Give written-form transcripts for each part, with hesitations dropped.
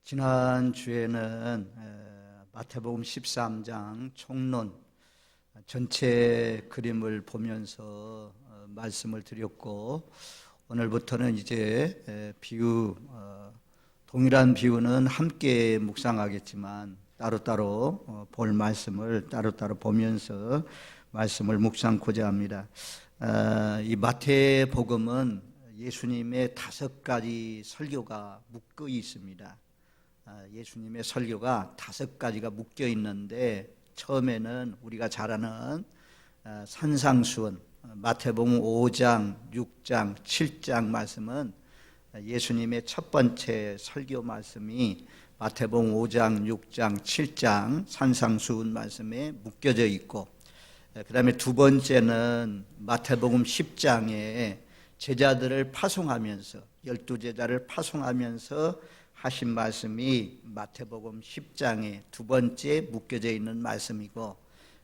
지난 주에는 마태복음 13장 총론 전체 그림을 보면서 말씀을 드렸고, 오늘부터는 이제 비유, 동일한 비유는 함께 묵상하겠지만 따로따로 볼 말씀을 따로따로 보면서 말씀을 묵상하고자 합니다. 이 마태복음은 예수님의 5가지 설교가 묶여 있습니다. 예수님의 설교가 5가지가 묶여 있는데, 처음에는 우리가 잘 아는 산상수훈 마태복음 5장, 6장, 7장 말씀은 예수님의 첫 번째 설교 말씀이 마태복음 5장, 6장, 7장 산상수훈 말씀에 묶여져 있고, 그 다음에 두 번째는 마태복음 10장에 제자들을 파송하면서 12제자를 파송하면서 하신 말씀이 마태복음 10장에 두 번째 묶여져 있는 말씀이고,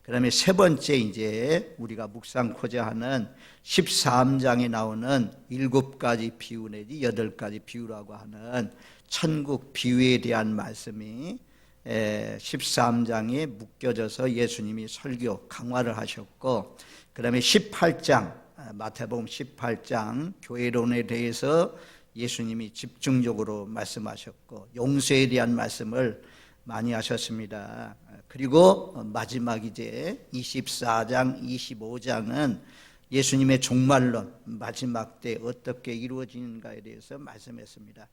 그 다음에 세 번째 이제 우리가 묵상코자 하는 13장에 나오는 7가지 비유 내지 8가지 비유라고 하는 천국 비유에 대한 말씀이 13장에 묶여져서 예수님이 설교 강화를 하셨고, 그 다음에 18장 마태복음 18장 교회론에 대해서 예수님이 집중적으로 말씀하셨고, 용서에 대한 말씀을 많이 하셨습니다. 그리고 마지막 이제 24장, 25장은 예수님의 종말론, 마지막 때 어떻게 이루어지는가에 대해서 말씀했습니다.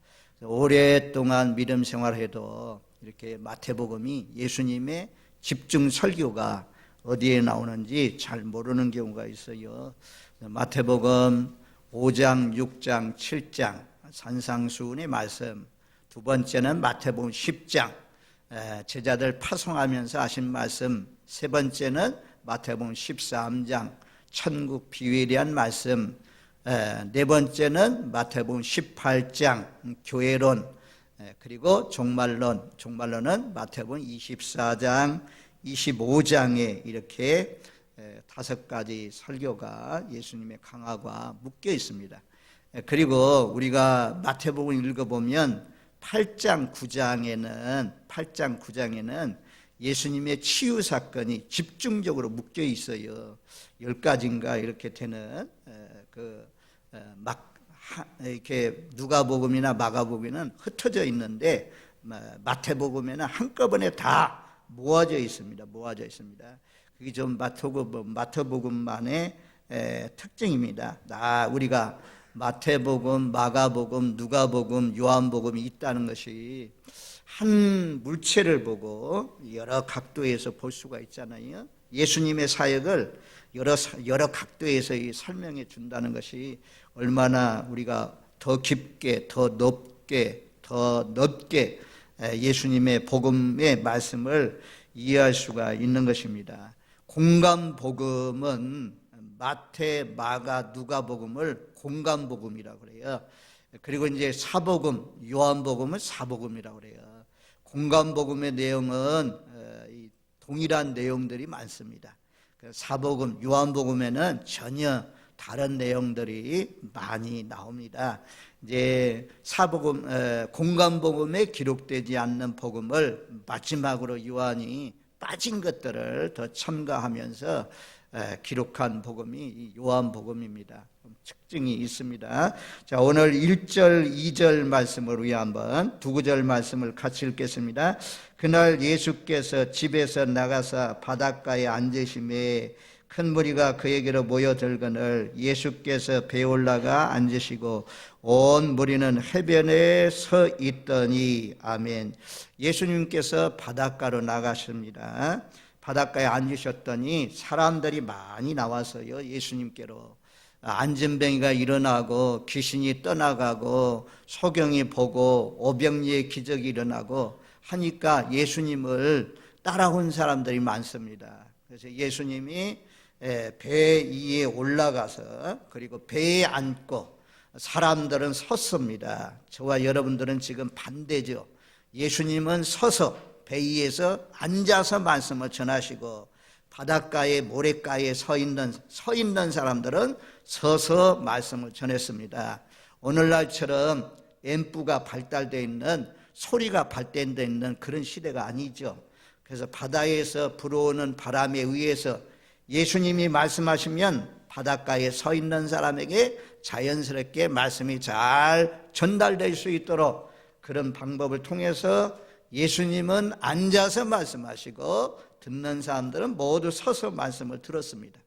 오랫동안 믿음 생활해도 이렇게 마태복음이 예수님의 집중 설교가 어디에 나오는지 잘 모르는 경우가 있어요. 마태복음 5장, 6장, 7장 산상수훈의 말씀, 두 번째는 마태복음 10장 제자들 파송하면서 하신 말씀, 세 번째는 마태복음 13장 천국 비유에 대한 말씀, 네 번째는 마태복음 18장 교회론, 그리고 종말론은 마태복음 24장, 25장에 이렇게 5가지 설교가 예수님의 강화가 묶여 있습니다. 그리고 우리가 마태복음 읽어보면 8장 9장에는 예수님의 치유 사건이 집중적으로 묶여 있어요. 10가지인가 이렇게 되는 이렇게 누가복음이나 마가복음에는 흩어져 있는데, 마태복음에는 한꺼번에 다 모아져 있습니다. 그게 좀 마태복음만의 특징입니다. 우리가 마태복음, 마가복음, 누가복음, 요한복음이 있다는 것이 한 물체를 보고 여러 각도에서 볼 수가 있잖아요. 예수님의 사역을 여러 각도에서 설명해 준다는 것이 얼마나 우리가 더 깊게, 더 넓게 예수님의 복음의 말씀을 이해할 수가 있는 것입니다. 공감복음은 마태, 마가, 누가복음을 공감복음이라고 그래요. 그리고 이제 사복음, 요한복음은 사복음이라고 그래요. 공감복음의 내용은 동일한 내용들이 많습니다. 사복음, 요한복음에는 전혀 다른 내용들이 많이 나옵니다. 이제 공감복음에 기록되지 않는 복음을 마지막으로 요한이 빠진 것들을 더 첨가하면서 기록한 복음이 요한복음입니다. 특징이 있습니다. 자, 오늘 1절, 2절 말씀을 위해 한번 두 구절 말씀을 같이 읽겠습니다. 그날 예수께서 집에서 나가사 바닷가에 앉으심에 큰 무리가 그에게로 모여들거늘 예수께서 배에 올라가 앉으시고 온 무리는 해변에 서 있더니. 아멘. 예수님께서 바닷가로 나가십니다. 바닷가에 앉으셨더니 사람들이 많이 나와서요, 예수님께로 안진뱅이가 일어나고 귀신이 떠나가고 소경이 보고 오병이의 기적이 일어나고 하니까 예수님을 따라온 사람들이 많습니다. 그래서 예수님이 배 위에 올라가서 그리고 배에 앉고 사람들은 섰습니다. 저와 여러분들은 지금 반대죠. 예수님은 서서 배 위에서 앉아서 말씀을 전하시고, 바닷가에 모래가에 서 있는 사람들은 서서 말씀을 전했습니다. 오늘날처럼 앰프가 발달되어 있는 소리가 발달되는 그런 시대가 아니죠. 그래서 바다에서 불어오는 바람에 의해서 예수님이 말씀하시면 바닷가에 서 있는 사람에게 자연스럽게 말씀이 잘 전달될 수 있도록 그런 방법을 통해서 예수님은 앉아서 말씀하시고 듣는 사람들은 모두 서서 말씀을 들었습니다.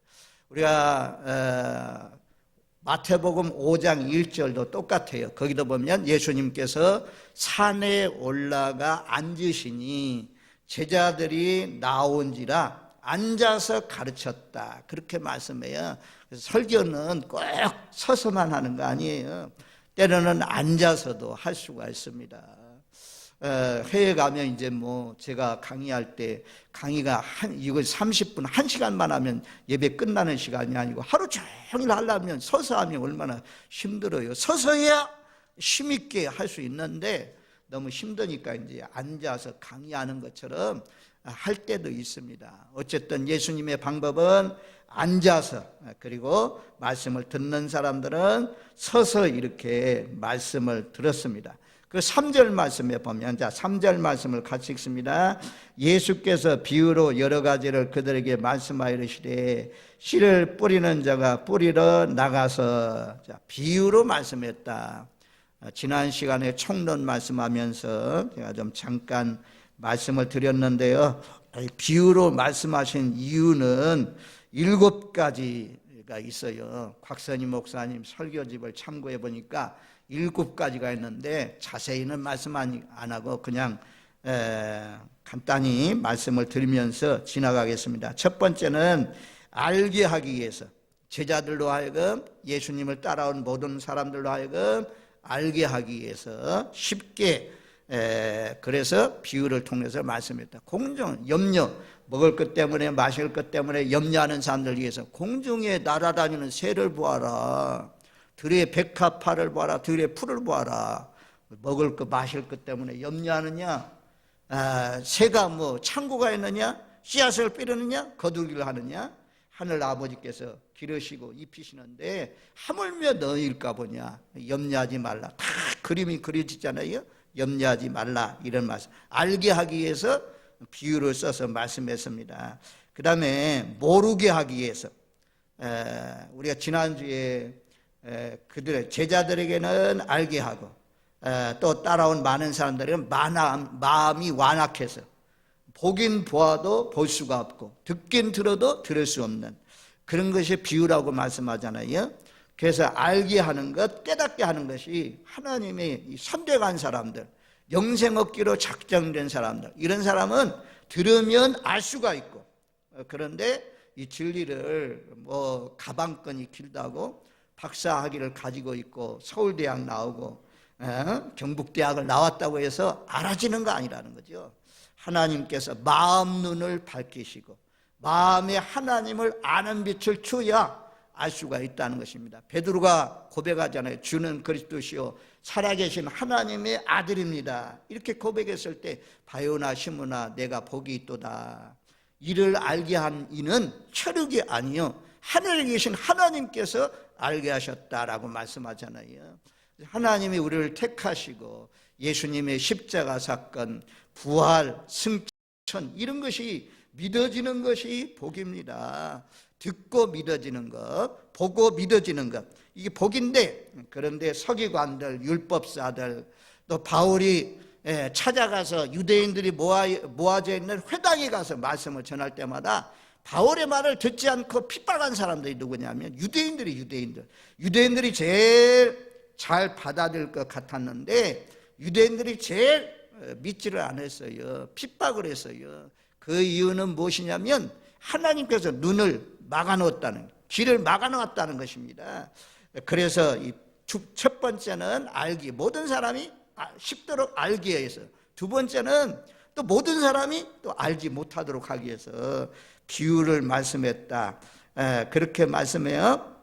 우리가 마태복음 5장 1절도 똑같아요. 거기도 보면 예수님께서 산에 올라가 앉으시니 제자들이 나온지라 앉아서 가르쳤다. 그렇게 말씀해요. 그래서 설교는 꼭 서서만 하는 거 아니에요. 때로는 앉아서도 할 수가 있습니다. 해외 가면 이제 뭐 제가 강의할 때 강의가 이거 30분, 1시간만 하면 예배 끝나는 시간이 아니고 하루 종일 하려면 서서 하면 얼마나 힘들어요. 서서야 힘있게 할 수 있는데 너무 힘드니까 이제 앉아서 강의하는 것처럼 할 때도 있습니다. 어쨌든 예수님의 방법은 앉아서, 그리고 말씀을 듣는 사람들은 서서 이렇게 말씀을 들었습니다. 그 3절 말씀에 보면, 자, 3절 말씀을 같이 읽습니다. 예수께서 비유로 여러 가지를 그들에게 말씀하여 이르시되 씨를 뿌리는 자가 뿌리러 나가서, 자, 비유로 말씀했다. 지난 시간에 총론 말씀하면서 제가 좀 잠깐 말씀을 드렸는데요. 비유로 말씀하신 이유는 7가지가 있어요. 곽선희 목사님 설교집을 참고해 보니까 7가지가 있는데 자세히는 말씀 안 하고 그냥 간단히 말씀을 드리면서 지나가겠습니다. 첫 번째는 알게 하기 위해서, 제자들로 하여금 예수님을 따라온 모든 사람들로 하여금 알게 하기 위해서 쉽게, 그래서 비유를 통해서 말씀했다. 공중, 염려, 먹을 것 때문에 마실 것 때문에 염려하는 사람들 위해서 공중에 날아다니는 새를 보아라. 들의 백합화를 보아라. 들의 풀을 보아라. 먹을 것 마실 것 때문에 염려하느냐? 새가 뭐 창고가 있느냐? 씨앗을 뿌리느냐? 거두기를 하느냐? 하늘 아버지께서 기르시고 입히시는데 하물며 너희일까 보냐? 염려하지 말라. 다 그림이 그려지잖아요. 염려하지 말라, 이런 말씀. 알게 하기 위해서 비유를 써서 말씀했습니다. 그 다음에 모르게 하기 위해서, 우리가 지난주에 그들의 제자들에게는 알게 하고, 또 따라온 많은 사람들에게는 마음이 완악해서 보긴 보아도 볼 수가 없고 듣긴 들어도 들을 수 없는 그런 것이 비유라고 말씀하잖아요. 그래서 알게 하는 것, 깨닫게 하는 것이 하나님의 선택한 사람들, 영생 얻기로 작정된 사람들, 이런 사람은 들으면 알 수가 있고, 그런데 이 진리를 뭐 가방끈이 길다고 박사학위를 가지고 있고 서울대학 나오고 경북대학을 나왔다고 해서 알아지는 거 아니라는 거죠. 하나님께서 마음 눈을 밝히시고 마음에 하나님을 아는 빛을 주어야 알 수가 있다는 것입니다. 베드로가 고백하잖아요. 주는 그리스도시요 살아계신 하나님의 아들입니다. 이렇게 고백했을 때 바요나 시므나 내가 복이 있도다. 이를 알게 한 이는 혈육이 아니요 하늘에 계신 하나님께서 알게 하셨다라고 말씀하잖아요. 하나님이 우리를 택하시고 예수님의 십자가 사건, 부활, 승천, 이런 것이 믿어지는 것이 복입니다. 듣고 믿어지는 것, 보고 믿어지는 것, 이게 복인데, 그런데 서기관들, 율법사들, 또 바울이 찾아가서 유대인들이 모아져 있는 회당에 가서 말씀을 전할 때마다 바울의 말을 듣지 않고 핍박한 사람들이 누구냐면 유대인들이 제일 잘 받아들일 것 같았는데 유대인들이 제일 믿지를 않았어요. 핍박을 했어요. 그 이유는 무엇이냐면 하나님께서 눈을 막아놓았다는, 길을 막아놓았다는 것입니다. 그래서 첫 번째는 알기, 모든 사람이 쉽도록 알기 위해서, 두 번째는 또 모든 사람이 또 알지 못하도록 하기 위해서 비유를 말씀했다. 그렇게 말씀해요.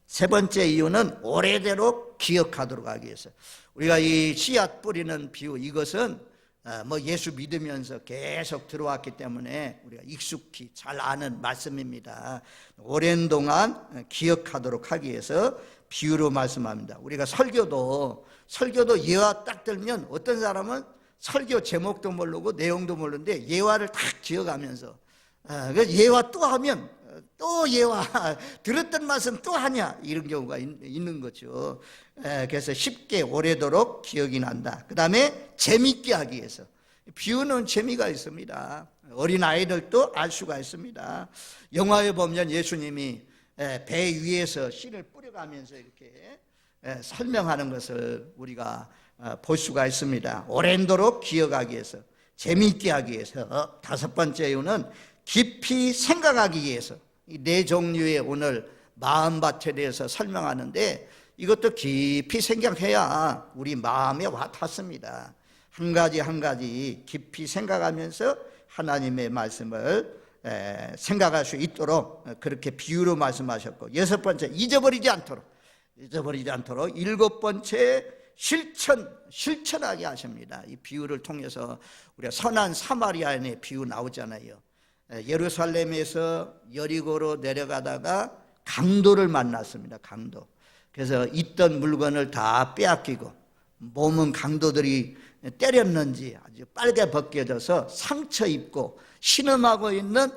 세 번째 이유는 오래도록 기억하도록 하기 위해서. 우리가 이 씨앗 뿌리는 비유, 이것은 뭐 예수 믿으면서 계속 들어왔기 때문에 우리가 익숙히 잘 아는 말씀입니다. 오랜 동안 기억하도록 하기 위해서 비유로 말씀합니다. 우리가 설교도 예화 딱 들면 어떤 사람은 설교 제목도 모르고 내용도 모르는데 예화를 딱 기억하면서 그 예화 또 하면 또 예화 들었던 말씀 또 하냐 이런 경우가 있는 거죠. 그래서 쉽게 오래도록 기억이 난다. 그 다음에 재밌게 하기 위해서 비유는 재미가 있습니다. 어린 아이들도 알 수가 있습니다. 영화에 보면 예수님이 배 위에서 씨를 뿌려가면서 이렇게 설명하는 것을 우리가 볼 수가 있습니다. 오랜도록 기억하기 위해서, 재미있게 하기 위해서. 다섯 번째 이유는 깊이 생각하기 위해서. 이 네 종류의 오늘 마음밭에 대해서 설명하는데 이것도 깊이 생각해야 우리 마음에 와 닿습니다. 한 가지 한 가지 깊이 생각하면서 하나님의 말씀을 생각할 수 있도록 그렇게 비유로 말씀하셨고, 여섯 번째 잊어버리지 않도록 일곱 번째 실천하게 하십니다. 이 비유를 통해서 우리가 선한 사마리아인의 비유 나오잖아요. 예루살렘에서 여리고로 내려가다가 강도를 만났습니다. 강도. 그래서 있던 물건을 다 빼앗기고 몸은 강도들이 때렸는지 아주 빨개 벗겨져서 상처 입고 신음하고 있는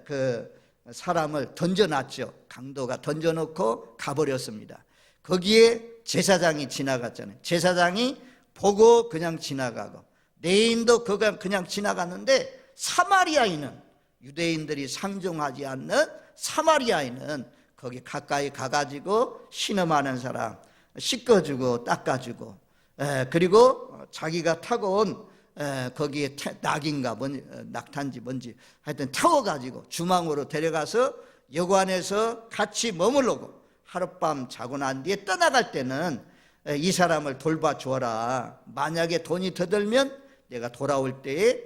그 사람을 던져놨죠. 강도가 던져놓고 가버렸습니다. 거기에 제사장이 지나갔잖아요. 제사장이 보고 그냥 지나가고 레인도 그냥 지나갔는데 사마리아인은, 유대인들이 상종하지 않는 사마리아인은 거기 가까이 가가지고 신음하는 사람 씻겨주고 닦아주고 그리고 자기가 타고 온 거기에 낙인가 낙탄지 뭔지 하여튼 태워가지고 주망으로 데려가서 여관에서 같이 머물러고 하룻밤 자고 난 뒤에 떠나갈 때는 이 사람을 돌봐주어라. 만약에 돈이 더 들면 내가 돌아올 때에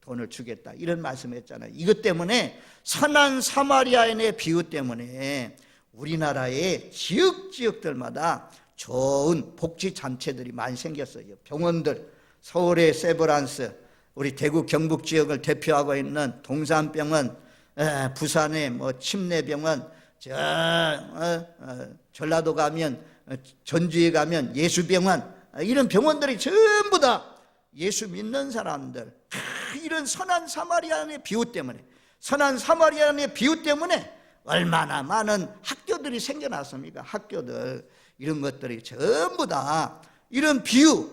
돈을 주겠다. 이런 말씀을 했잖아요. 이것 때문에 선한 사마리아인의 비유 때문에 우리나라의 지역들마다 좋은 복지단체들이 많이 생겼어요. 병원들, 서울의 세브란스, 우리 대구 경북 지역을 대표하고 있는 동산병원, 부산의 침례병원, 전라도 가면 전주에 가면 예수병원, 이런 병원들이 전부 다 예수 믿는 사람들, 이런 선한 사마리아인의 비유 때문에, 선한 사마리아인의 비유 때문에 얼마나 많은 학교들이 생겨났습니까? 학교들, 이런 것들이 전부 다 이런 비유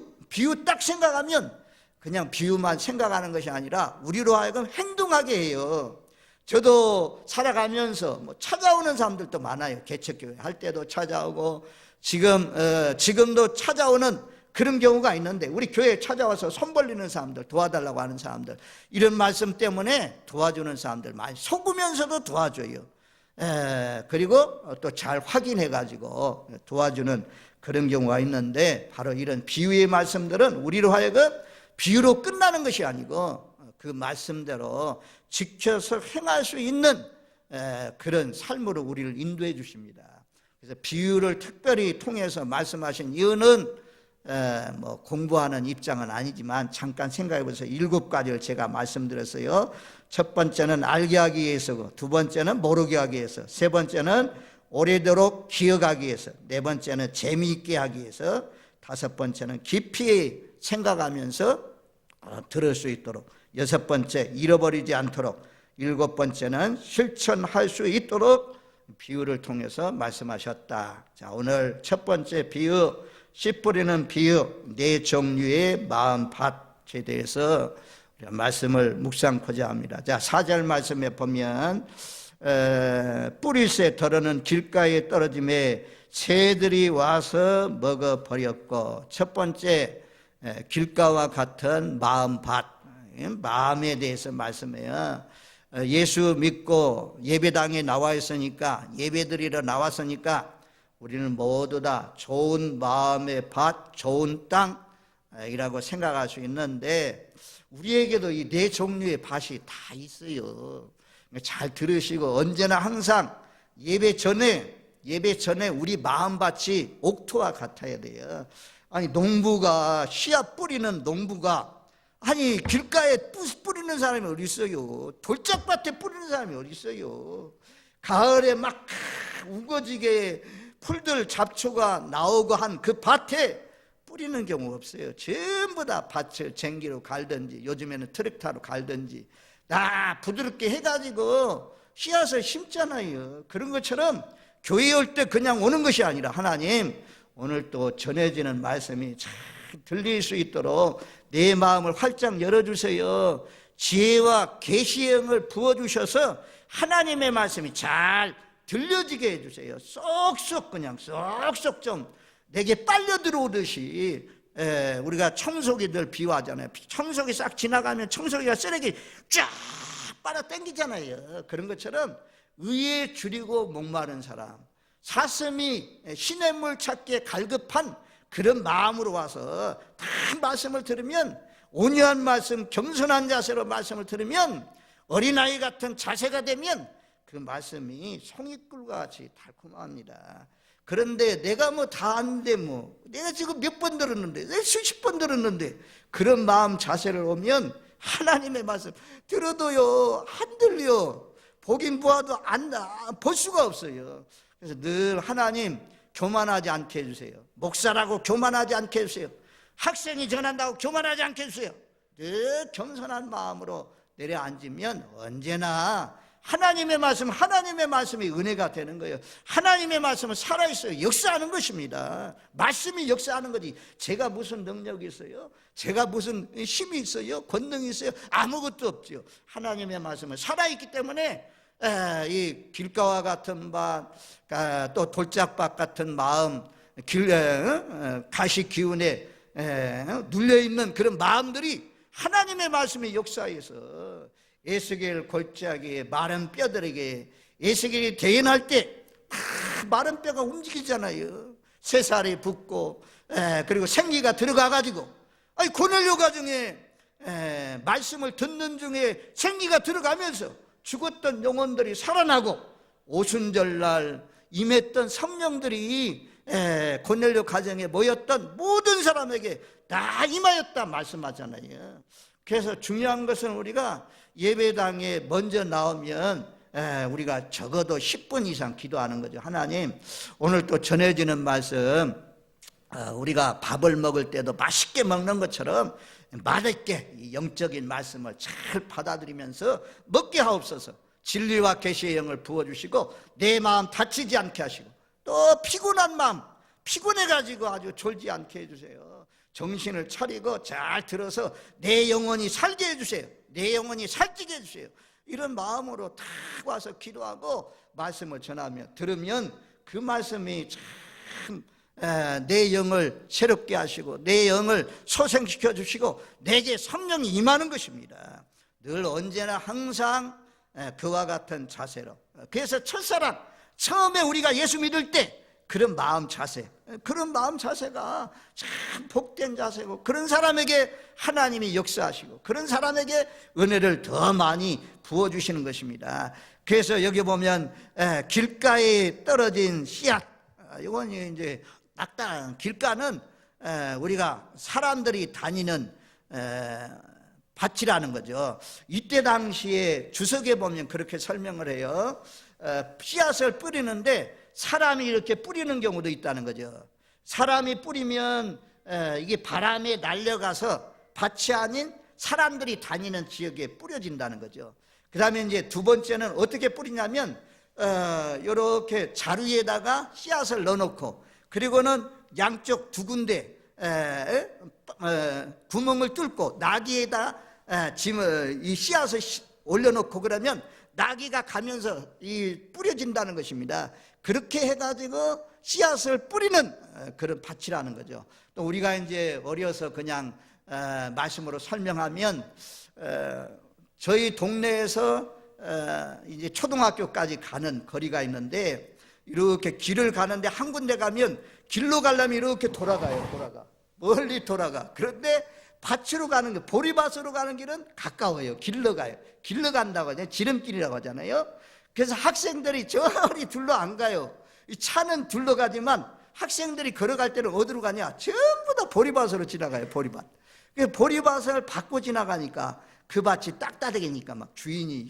딱 생각하면 그냥 비유만 생각하는 것이 아니라 우리로 하여금 행동하게 해요. 저도 살아가면서 찾아오는 사람들도 많아요. 개척교회 할 때도 찾아오고 지금도 찾아오는 그런 경우가 있는데, 우리 교회에 찾아와서 손 벌리는 사람들, 도와달라고 하는 사람들, 이런 말씀 때문에 도와주는 사람들 많이, 속으면서도 도와줘요. 그리고 또 잘 확인해가지고 도와주는 그런 경우가 있는데, 바로 이런 비유의 말씀들은 우리로 하여금 비유로 끝나는 것이 아니고 그 말씀대로 지켜서 행할 수 있는 그런 삶으로 우리를 인도해 주십니다. 그래서 비유를 특별히 통해서 말씀하신 이유는 공부하는 입장은 아니지만 잠깐 생각해 보세요. 7가지를 제가 말씀드렸어요. 첫 번째는 알게 하기 위해서고, 두 번째는 모르게 하기 위해서, 세 번째는 오래도록 기억하기 위해서, 네 번째는 재미있게 하기 위해서, 다섯 번째는 깊이 생각하면서 들을 수 있도록, 여섯 번째 잃어버리지 않도록, 일곱 번째는 실천할 수 있도록 비유를 통해서 말씀하셨다. 자, 오늘 첫 번째 비유, 씨 뿌리는 비유, 네 종류의 마음밭에 대해서 말씀을 묵상하고자 합니다. 자, 4절 말씀에 보면 뿌리새 덜어는 길가에 떨어짐에 새들이 와서 먹어버렸고, 첫 번째 길가와 같은 마음밭, 마음에 대해서 말씀해요. 예수 믿고 예배당에 나와 있으니까, 예배드리러 나왔으니까 우리는 모두 다 좋은 마음의 밭, 좋은 땅이라고 생각할 수 있는데, 우리에게도 이 네 종류의 밭이 다 있어요. 잘 들으시고 언제나 항상 예배 전에 우리 마음밭이 옥토와 같아야 돼요. 아니, 농부가 씨앗 뿌리는 농부가, 아니 길가에 뿌리는 사람이 어디 있어요? 돌짝밭에 뿌리는 사람이 어디 있어요? 가을에 막 우거지게 풀들 잡초가 나오고 한 그 밭에 뿌리는 경우가 없어요. 전부 다 밭을 쟁기로 갈든지 요즘에는 트랙터로 갈든지 다 부드럽게 해가지고 씨앗을 심잖아요. 그런 것처럼 교회 올 때 그냥 오는 것이 아니라 하나님 오늘 또 전해지는 말씀이 잘 들릴 수 있도록 내 마음을 활짝 열어주세요. 지혜와 계시의 영을 부어주셔서 하나님의 말씀이 잘 들려지게 해주세요. 쏙쏙 그냥 쏙쏙 좀 내게 빨려 들어오듯이 우리가 청소기들 비유하잖아요. 청소기 싹 지나가면 청소기가 쓰레기 쫙 빨아 당기잖아요. 그런 것처럼 의에 줄이고 목마른 사람, 사슴이 시냇물 찾기에 갈급한 그런 마음으로 와서 다 말씀을 들으면 온유한 말씀, 겸손한 자세로 말씀을 들으면 어린아이 같은 자세가 되면 그 말씀이 송이꿀과 같이 달콤합니다. 그런데 내가 뭐 다 아는데 뭐 내가 지금 몇 번 들었는데 내가 수십 번 들었는데 그런 마음 자세를 오면 하나님의 말씀 들어도요 안 들려. 보긴 보아도 볼 수가 없어요. 그래서 늘 하나님 교만하지 않게 해주세요. 목사라고 교만하지 않게 해주세요. 학생이 전한다고 교만하지 않게 해주세요. 늘 겸손한 마음으로 내려앉으면 언제나 하나님의 말씀이 은혜가 되는 거예요. 하나님의 말씀은 살아있어요. 역사하는 것입니다. 말씀이 역사하는 거지 제가 무슨 능력이 있어요? 제가 무슨 힘이 있어요? 권능이 있어요? 아무것도 없죠. 하나님의 말씀은 살아있기 때문에 이 길가와 같은 밭, 또 돌짝밭 같은 마음, 가시 기운에 눌려있는 그런 마음들이 하나님의 말씀의 역사에서 에스겔 골짜기에 마른 뼈들에게 에스겔이 대연할 때 마른 뼈가 움직이잖아요. 쇠살이 붙고 그리고 생기가 들어가가지고 고넬료 가정에 말씀을 듣는 중에 생기가 들어가면서 죽었던 영혼들이 살아나고 오순절날 임했던 성령들이 고넬료 가정에 모였던 모든 사람에게 다 임하였다 말씀하잖아요. 그래서 중요한 것은 우리가 예배당에 먼저 나오면 우리가 적어도 10분 이상 기도하는 거죠. 하나님 오늘 또 전해지는 말씀 우리가 밥을 먹을 때도 맛있게 먹는 것처럼 맛있게 이 영적인 말씀을 잘 받아들이면서 먹게 하옵소서. 진리와 계시의 영을 부어주시고 내 마음 다치지 않게 하시고 또 피곤한 마음 피곤해가지고 아주 졸지 않게 해주세요. 정신을 차리고 잘 들어서 내 영혼이 살게 해주세요. 내 영혼이 살찌게 해주세요. 이런 마음으로 탁 와서 기도하고 말씀을 전하며 들으면 그 말씀이 참 내 영을 새롭게 하시고 내 영을 소생시켜 주시고 내게 성령이 임하는 것입니다. 늘 언제나 항상 그와 같은 자세로. 그래서 첫사랑 처음에 우리가 예수 믿을 때 그런 마음 자세가 참 복된 자세고 그런 사람에게 하나님이 역사하시고 그런 사람에게 은혜를 더 많이 부어주시는 것입니다. 그래서 여기 보면 길가에 떨어진 씨앗, 이건 이제 낙당 길가는 우리가 사람들이 다니는 밭이라는 거죠. 이때 당시에 주석에 보면 그렇게 설명을 해요. 씨앗을 뿌리는데 사람이 이렇게 뿌리는 경우도 있다는 거죠. 사람이 뿌리면 이게 바람에 날려가서 밭이 아닌 사람들이 다니는 지역에 뿌려진다는 거죠. 그 다음에 이제 두 번째는 어떻게 뿌리냐면 이렇게 자루에다가 씨앗을 넣어놓고 그리고는 양쪽 두 군데 구멍을 뚫고 나귀에다 이 씨앗을 올려놓고 그러면 나귀가 가면서 뿌려진다는 것입니다. 그렇게 해가지고 씨앗을 뿌리는 그런 밭이라는 거죠. 또 우리가 이제 어려서 그냥 말씀으로 설명하면 저희 동네에서 이제 초등학교까지 가는 거리가 있는데 이렇게 길을 가는데 한 군데 가면 길로 가려면 이렇게 돌아가 멀리 돌아가. 그런데 밭으로 가는 거 보리밭으로 가는 길은 가까워요. 길러 가요. 길러 간다고 하잖아요. 지름길이라고 하잖아요. 그래서 학생들이 저리 둘러 안 가요. 이 차는 둘러 가지만 학생들이 걸어갈 때는 어디로 가냐? 전부 다 보리밭으로 지나가요. 보리밭. 보리밭을 밟고 지나가니까 그 밭이 딱따르니까 막 주인이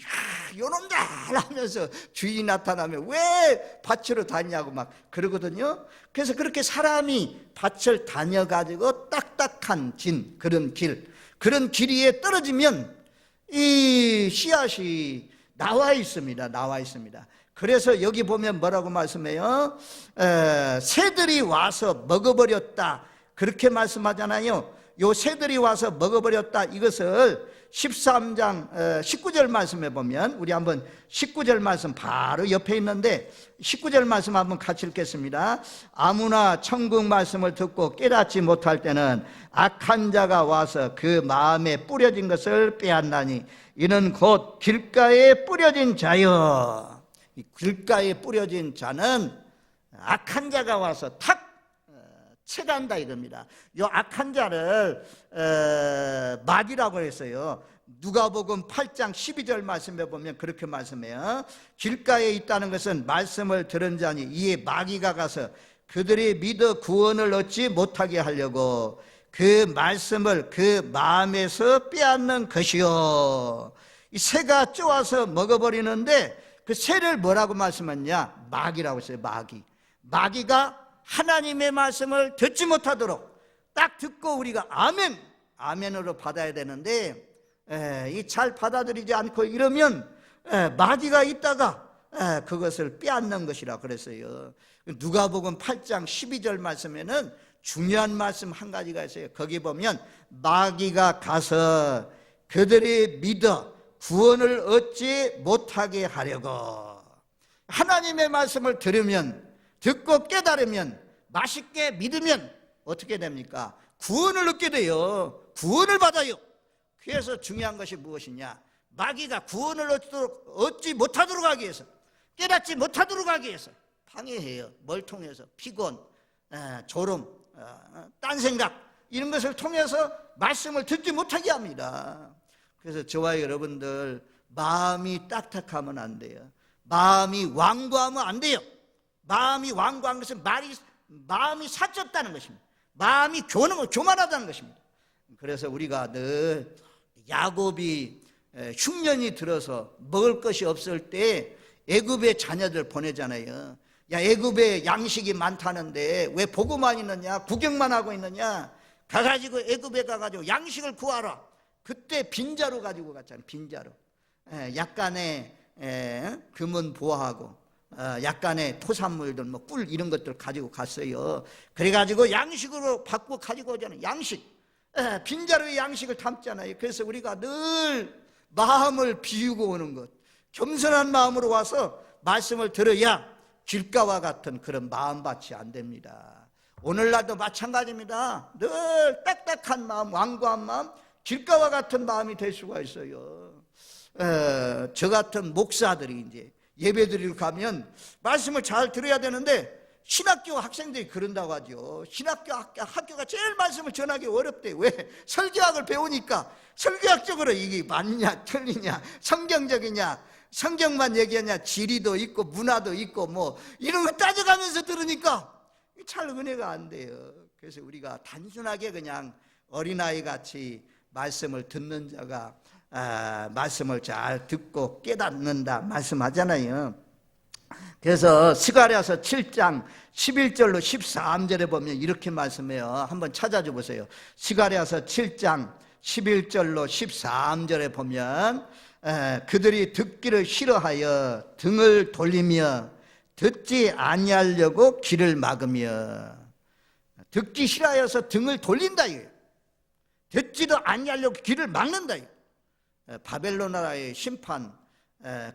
요놈들 하면서 주인이 나타나면 왜 밭으로 다니냐고 막 그러거든요. 그래서 그렇게 사람이 밭을 다녀가지고 딱딱한 그런 그런 길 위에 떨어지면 이 씨앗이 나와 있습니다. 그래서 여기 보면 뭐라고 말씀해요? 새들이 와서 먹어버렸다, 그렇게 말씀하잖아요. 요 새들이 와서 먹어버렸다, 이것을 13장 19절 말씀해 보면, 우리 한번 19절 말씀 바로 옆에 있는데 19절 말씀 한번 같이 읽겠습니다. 아무나 천국 말씀을 듣고 깨닫지 못할 때는 악한 자가 와서 그 마음에 뿌려진 것을 빼앗나니 이는 곧 길가에 뿌려진 자여. 이 길가에 뿌려진 자는 악한 자가 와서 탁 채간다 이겁니다. 이 악한 자를 마귀라고 했어요. 누가복음 8장 12절 말씀에 보면 그렇게 말씀해요. 길가에 있다는 것은 말씀을 들은 자니 이에 마귀가 가서 그들이 믿어 구원을 얻지 못하게 하려고 그 말씀을 그 마음에서 빼앗는 것이요. 이 새가 쪼아서 먹어버리는데 그 새를 뭐라고 말씀했냐? 마귀라고 했어요. 마귀가 하나님의 말씀을 듣지 못하도록 딱 듣고 우리가 아멘으로 받아야 되는데 이 잘 받아들이지 않고 이러면 마귀가 있다가 그것을 빼앗는 것이라 그랬어요. 누가복음 8장 12절 말씀에는 중요한 말씀 한 가지가 있어요. 거기 보면 마귀가 가서 그들이 믿어 구원을 얻지 못하게 하려고. 하나님의 말씀을 들으면, 듣고 깨달으면, 맛있게 믿으면 어떻게 됩니까? 구원을 얻게 돼요. 구원을 받아요. 그래서 중요한 것이 무엇이냐? 마귀가 구원을 얻지 못하도록 하기 위해서, 깨닫지 못하도록 하기 위해서 방해해요. 뭘 통해서? 피곤, 졸음, 딴 생각, 이런 것을 통해서 말씀을 듣지 못하게 합니다. 그래서 저와 여러분들 마음이 딱딱하면 안 돼요. 마음이 완고하면 안 돼요. 마음이 완고한 것은 마음이 사쳤다는 것입니다. 마음이 교만하다는 것입니다. 그래서 우리가 늘 야곱이 흉년이 들어서 먹을 것이 없을 때 애굽의 자녀들 보내잖아요. 야, 애굽에 양식이 많다는데 왜 보고만 있느냐, 구경만 하고 있느냐, 가가지고 애굽에 가가지고 양식을 구하라. 그때 빈자루 가지고 갔잖아요. 빈자루. 약간의 금은 보화하고 약간의 토산물들, 뭐 꿀 이런 것들 가지고 갔어요. 그래가지고 양식으로 받고 가지고 오잖아요. 양식. 빈자루에 양식을 담잖아요. 그래서 우리가 늘 마음을 비우고 오는 것, 겸손한 마음으로 와서 말씀을 들어야 길가와 같은 그런 마음밭이 안 됩니다. 오늘날도 마찬가지입니다. 늘 딱딱한 마음, 완고한 마음, 길가와 같은 마음이 될 수가 있어요. 저 같은 목사들이 이제 예배드리러 가면 말씀을 잘 들어야 되는데 신학교 학생들이 그런다고 하죠. 학교가 제일 말씀을 전하기 어렵대. 왜? 설교학을 배우니까 설교학적으로 이게 맞냐 틀리냐, 성경적이냐, 성경만 얘기하냐, 지리도 있고 문화도 있고 뭐 이런 거 따져가면서 들으니까 잘 은혜가 안 돼요. 그래서 우리가 단순하게 그냥 어린아이 같이 말씀을 듣는 자가 말씀을 잘 듣고 깨닫는다 말씀하잖아요. 그래서 스가랴서 7장 11절로 13절에 보면 이렇게 말씀해요. 한번 찾아줘 보세요. 스가랴서 7장 11절로 13절에 보면 그들이 듣기를 싫어하여 등을 돌리며 듣지 아니하려고 귀를 막으며. 듣기 싫어하여서 등을 돌린다 이거예요. 듣지도 아니하려고 귀를 막는다 이거예요. 바벨론 나라의 심판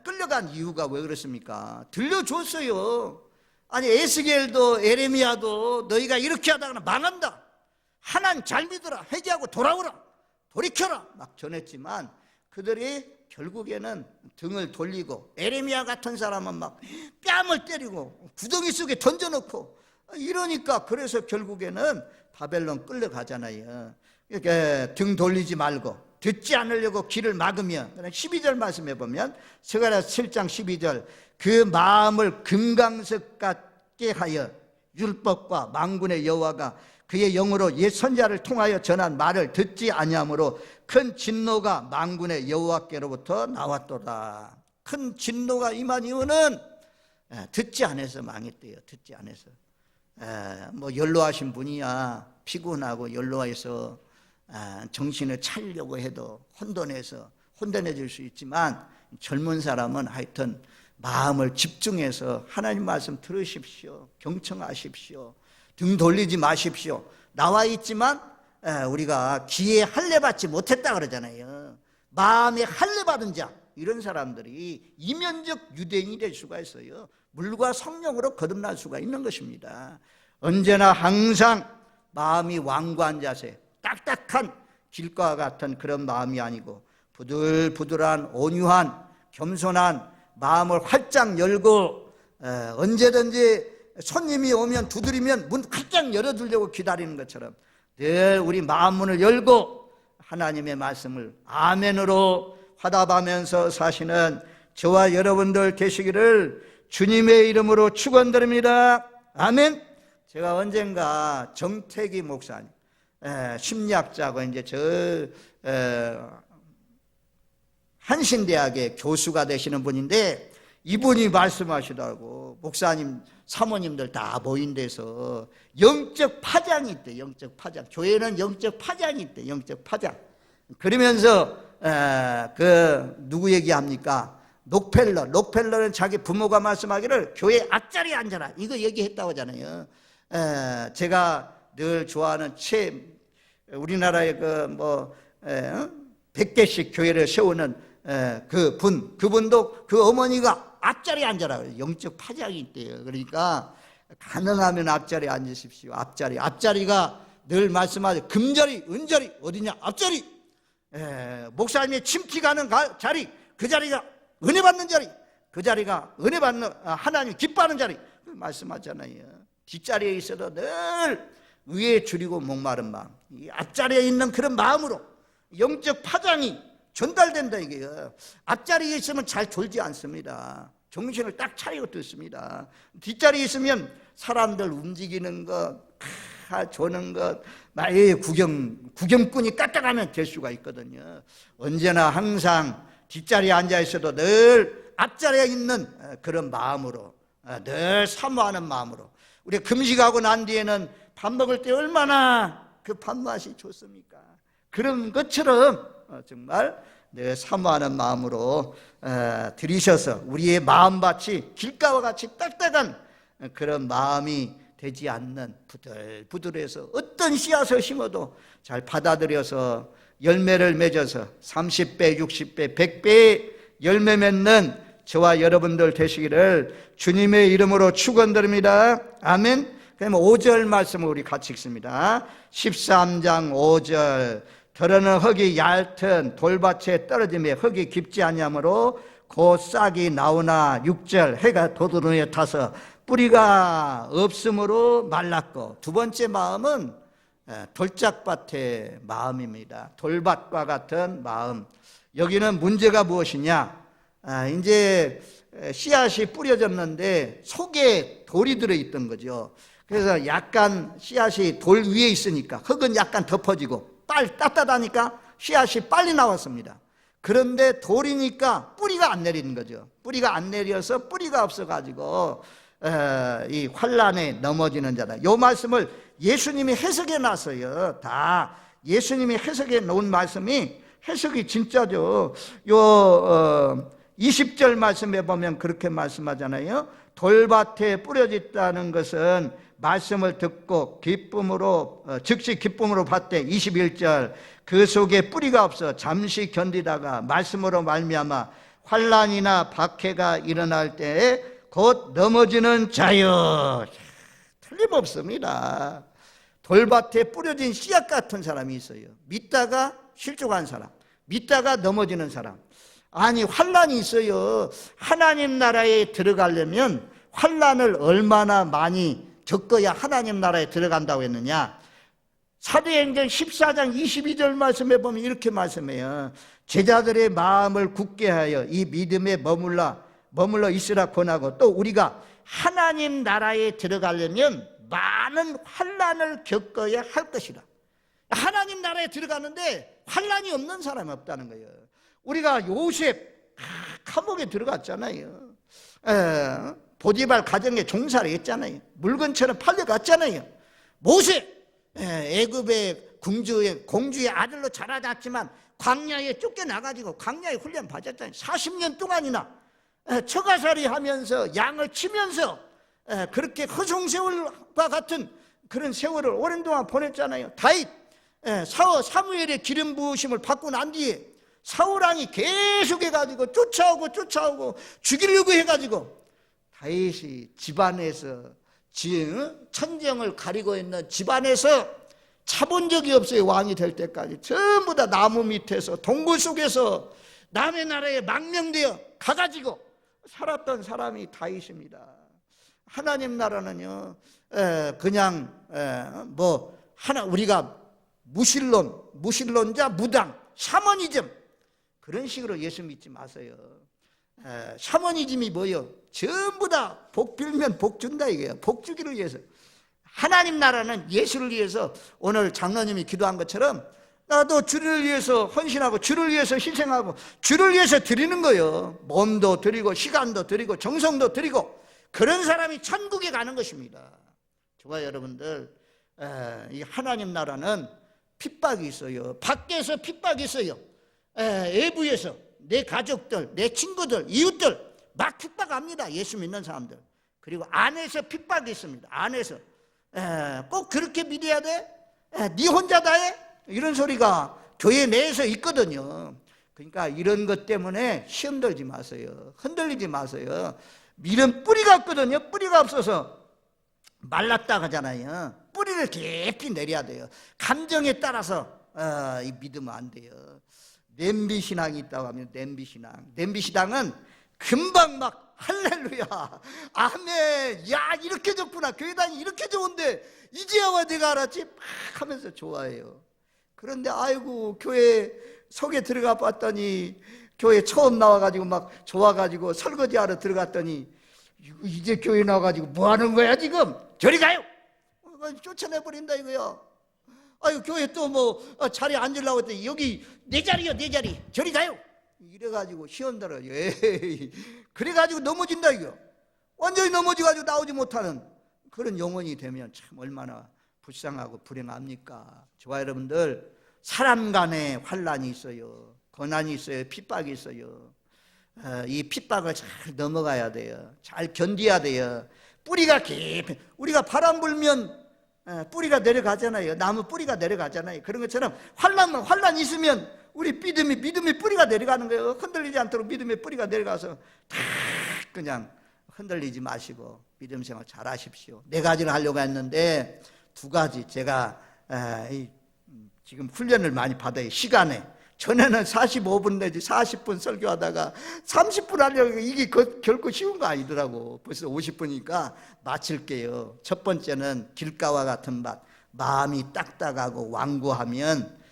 끌려간 이유가 왜 그렇습니까? 들려줬어요. 아니 에스겔도 에레미야도 너희가 이렇게 하다가 망한다, 하나님 잘 믿어라, 회개하고 돌아오라, 돌이켜라 막 전했지만 그들이 결국에는 등을 돌리고, 에레미야 같은 사람은 막 뺨을 때리고 구덩이 속에 던져놓고 이러니까, 그래서 결국에는 바벨론 끌려가잖아요. 이렇게 등 돌리지 말고 듣지 않으려고 귀를 막으며. 12절 말씀해 보면 스가랴서 7장 12절 그 마음을 금강석 같게 하여 율법과 만군의 여호와가 그의 영으로 옛 선지자를 통하여 전한 말을 듣지 아니하므로 큰 진노가 만군의 여호와께로부터 나왔도다. 큰 진노가 임한 이유는 듣지 않아서 망했대요. 듣지 않아서. 뭐 연로하신 분이야 피곤하고 연로해서 정신을 차리려고 해도 혼돈해질 수 있지만, 젊은 사람은 하여튼 마음을 집중해서 하나님 말씀 들으십시오. 경청하십시오. 등 돌리지 마십시오. 나와 있지만 우리가 귀에 할례 받지 못했다 그러잖아요. 마음에 할례 받은 자, 이런 사람들이 이면적 유대인이 될 수가 있어요. 물과 성령으로 거듭날 수가 있는 것입니다. 언제나 항상 마음이 완고한 자세, 딱딱한 길과 같은 그런 마음이 아니고 부들부들한 온유한 겸손한 마음을 활짝 열고 언제든지 손님이 오면 두드리면 문 활짝 열어주려고 기다리는 것처럼 늘 우리 마음문을 열고 하나님의 말씀을 아멘으로 화답하면서 사시는 저와 여러분들 되시기를 주님의 이름으로 축원드립니다. 아멘. 제가 언젠가 정태기 목사님, 심리학자고 이제 한신대학의 교수가 되시는 분인데, 이분이 말씀하시더라고. 목사님 사모님들 다 모인 데서 영적 파장이 있대. 영적 파장. 교회는 영적 파장이 있대. 영적 파장. 그러면서 누구 얘기합니까? 록펠러는 자기 부모가 말씀하기를 교회 앞자리에 앉아라, 이거 얘기했다고 하잖아요. 제가 늘 좋아하는 우리나라의 100개씩 교회를 세우는 그분도 그 어머니가 앞자리에 앉아라, 영적 파장이 있대요. 그러니까 가능하면 앞자리에 앉으십시오. 앞자리가 늘 말씀하죠. 금자리, 은자리 어디냐? 앞자리. 목사님의 침티 가는 자리, 그 자리가 은혜 받는 자리, 그 자리가 은혜 받는 하나님 기뻐하는 자리 말씀하잖아요. 뒷자리에 있어도 늘 위에 줄이고 목마른 마음, 이 앞자리에 있는 그런 마음으로 영적 파장이 전달된다 이게요. 앞자리에 있으면 잘 졸지 않습니다. 정신을 딱 차리고 듣습니다. 뒷자리에 있으면 사람들 움직이는 것, 조는 것, 나의 구경꾼이 까딱하면 될 수가 있거든요. 언제나 항상 뒷자리에 앉아 있어도 늘 앞자리에 있는 그런 마음으로, 늘 사모하는 마음으로. 우리 금식하고 난 뒤에는 밥 먹을 때 얼마나 그 밥맛이 좋습니까? 그런 것처럼 정말 늘 사모하는 마음으로 들이셔서 우리의 마음밭이 길가와 같이 딱딱한 그런 마음이 되지 않는 부들부들해서 어떤 씨앗을 심어도 잘 받아들여서 열매를 맺어서 30배, 60배, 100배의 열매 맺는 저와 여러분들 되시기를 주님의 이름으로 축원드립니다. 아멘. 그럼 5절 말씀을 우리 같이 읽습니다. 13장 5절. 더러는 흙이 얇은 돌밭에 떨어짐에 흙이 깊지 아니하므로 곧 싹이 나오나 6절. 해가 돋으르며 타서 뿌리가 없으므로 말랐고. 두 번째 마음은 돌짝밭의 마음입니다. 돌밭과 같은 마음. 여기는 문제가 무엇이냐? 이제 씨앗이 뿌려졌는데 속에 돌이 들어있던 거죠. 그래서 약간 씨앗이 돌 위에 있으니까 흙은 약간 덮어지고 따뜻하니까 씨앗이 빨리 나왔습니다. 그런데 돌이니까 뿌리가 안 내리는 거죠. 뿌리가 안 내려서 뿌리가 없어가지고 이 환란에 넘어지는 자다. 이 말씀을 예수님이 해석해 놨어요. 다 예수님이 해석해 놓은 말씀이 해석이 진짜죠. 20절 말씀에 보면 그렇게 말씀하잖아요. 돌밭에 뿌려졌다는 것은 말씀을 듣고 즉시 기쁨으로 받되. 21절. 그 속에 뿌리가 없어 잠시 견디다가 말씀으로 말미암아 환란이나 박해가 일어날 때에 곧 넘어지는 자요. 틀림없습니다. 돌밭에 뿌려진 씨앗 같은 사람이 있어요. 믿다가 실족한 사람, 믿다가 넘어지는 사람. 아니, 환란이 있어요. 하나님 나라에 들어가려면 환란을 얼마나 많이 겪어야 하나님 나라에 들어간다고 했느냐? 사도행전 14장 22절 말씀에 보면 이렇게 말씀해요. 제자들의 마음을 굳게 하여 이 믿음에 머물러 있으라 권하고, 또 우리가 하나님 나라에 들어가려면 많은 환난을 겪어야 할 것이라. 하나님 나라에 들어가는데 환난이 없는 사람이 없다는 거예요. 우리가 요셉 감옥에 들어갔잖아요. 보디발 가정에 종사를 했잖아요. 물건처럼 팔려갔잖아요. 모세 애굽의 공주의 아들로 자라났지만 광야에 쫓겨나가지고 광야에 훈련 받았잖아요. 40년 동안이나 처가살이 하면서 양을 치면서 그렇게 허송세월과 같은 그런 세월을 오랜 동안 보냈잖아요. 다윗 사무엘의 기름 부으심을 받고 난 뒤에 사울왕이 계속해가지고 쫓아오고 죽이려고 해가지고 다윗이 집안에서 천정을 가리고 있는 집안에서 차본 적이 없어요. 왕이 될 때까지 전부 다 나무 밑에서 동굴 속에서 남의 나라에 망명되어 가가지고 살았던 사람이 다윗입니다. 하나님 나라는요 그냥 우리가 무신론자 무당 샤머니즘 그런 식으로 예수 믿지 마세요. 샤머니즘이 뭐예요? 전부 다 복 빌면 복 준다 이거예요. 복 주기를 위해서. 하나님 나라는 예수를 위해서 오늘 장로님이 기도한 것처럼 나도 주를 위해서 헌신하고 주를 위해서 희생하고 주를 위해서 드리는 거예요. 몸도 드리고 시간도 드리고 정성도 드리고 그런 사람이 천국에 가는 것입니다. 좋아요 여러분들. 이 하나님 나라는 핍박이 있어요. 밖에서 핍박이 있어요. 외부에서 내 가족들, 내 친구들, 이웃들 막 핍박합니다. 예수 믿는 사람들. 그리고 안에서 핍박이 있습니다. 안에서 꼭 그렇게 믿어야 돼? 네 혼자 다 해? 이런 소리가 교회 내에서 있거든요. 그러니까 이런 것 때문에 시험 들지 마세요. 흔들리지 마세요. 밀은 뿌리가 없거든요. 뿌리가 없어서 말랐다 하잖아요. 뿌리를 깊이 내려야 돼요. 감정에 따라서 믿으면 안 돼요. 냄비신앙이 있다고 하면 냄비신앙은 금방 막 할렐루야 아멘 야 이렇게 좋구나 교회 다니 이렇게 좋은데 이제야 내가 알았지 막 하면서 좋아해요. 그런데 아이고 교회 속에 들어가 봤더니 교회 처음 나와가지고 막 좋아가지고 설거지하러 들어갔더니 이제 교회 나와가지고 뭐 하는 거야 지금 저리 가요 쫓아내버린다 이거야. 아유 교회 또 자리에 앉으려고 했더니 여기 내 자리요 내 자리 저리 가요 이래가지고 시험들어. 그래가지고 넘어진다 이거. 완전히 넘어져가지고 나오지 못하는 그런 영혼이 되면 참 얼마나 불쌍하고 불행합니까? 좋아요 여러분들. 사람 간에 환난이 있어요. 고난이 있어요. 핍박이 있어요. 이 핍박을 잘 넘어가야 돼요. 잘 견뎌야 돼요. 뿌리가 깊이 우리가 바람 불면 뿌리가 내려가잖아요. 나무 뿌리가 내려가잖아요. 그런 것처럼 환난 있으면 우리 믿음이 뿌리가 내려가는 거예요. 흔들리지 않도록 믿음의 뿌리가 내려가서 다 그냥 흔들리지 마시고 믿음 생활 잘 하십시오. 4가지를 하려고 했는데 2가지 제가 지금 훈련을 많이 받아요. 시간에 전에는 45분 내지 40분 설교하다가 30분 하려고 이게 결코 쉬운 거 아니더라고. 벌써 50분이니까 마칠게요. 첫 번째는 길가와 같은 맛. 마음이 딱딱하고 완고하면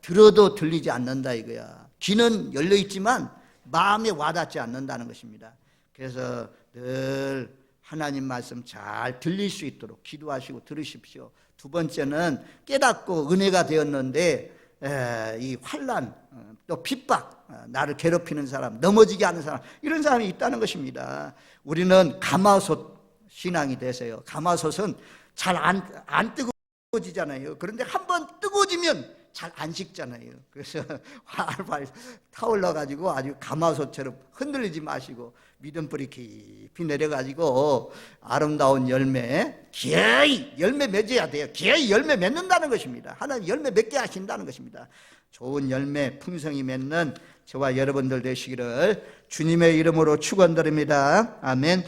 들어도 들리지 않는다 이거야. 귀는 열려있지만 마음에 와닿지 않는다는 것입니다. 그래서 늘 하나님 말씀 잘 들릴 수 있도록 기도하시고 들으십시오. 2번째는 깨닫고 은혜가 되었는데 이 환난 또 핍박 나를 괴롭히는 사람 넘어지게 하는 사람 이런 사람이 있다는 것입니다. 우리는 가마솥 신앙이 되세요. 가마솥은 잘 안 뜨거워지잖아요. 그런데 한번 뜨거워지면 잘 안 식잖아요. 그래서 활활 타올라가지고 아주 가마솥처럼 흔들리지 마시고 믿음뿌리 깊이 내려가지고 아름다운 열매 기어이 열매 맺어야 돼요. 기어이 열매 맺는다는 것입니다. 하나님 열매 맺게 하신다는 것입니다. 좋은 열매 풍성히 맺는 저와 여러분들 되시기를 주님의 이름으로 축원드립니다. 아멘.